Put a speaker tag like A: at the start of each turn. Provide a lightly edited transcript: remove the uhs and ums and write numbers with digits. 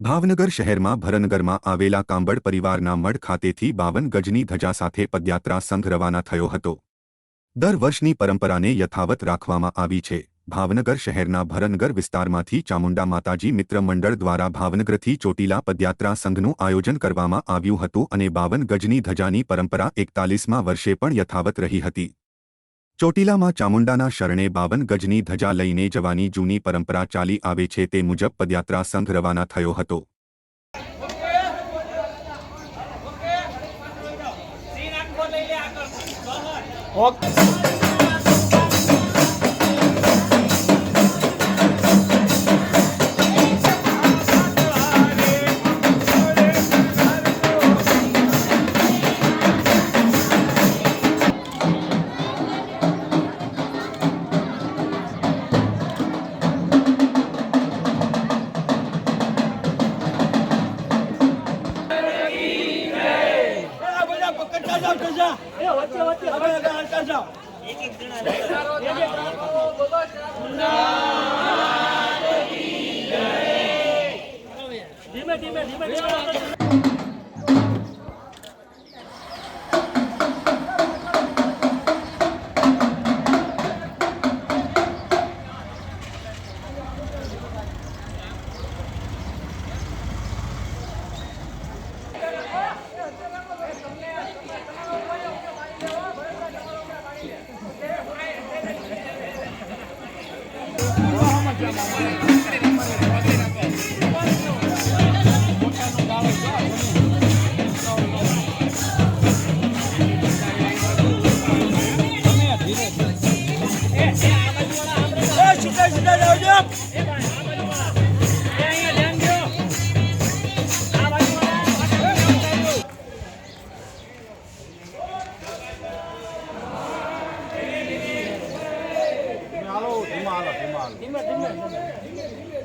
A: ભાવનગર શહેરમાં ભરનગરમાં આવેલા કાંબળ પરિવારના મઢ ખાતેથી 52 ગજની ધજા સાથે પદયાત્રા સંઘ રવાના થયો હતો। દર વર્ષની પરંપરાને યથાવત રાખવામાં આવી છે। ભાવનગર શહેરના ભરનગર વિસ્તારમાંથી ચામુંડા માતાજી મિત્ર મંડળ દ્વારા ભાવનગરથી ચોટીલા પદયાત્રા સંઘનું આયોજન કરવામાં આવ્યું હતું અને 52 ગજની ધજાની પરંપરા 41મા વર્ષે પણ યથાવત રહી હતી। ચોટીલામાં ચામુંડાના શરણે 52 ગજની ધજા લઈને જવાની જૂની પરંપરા ચાલી આવે છે તે મુજબ પદયાત્રા સંઘ રવાના થયો હતો।
B: ધીમે ધીમે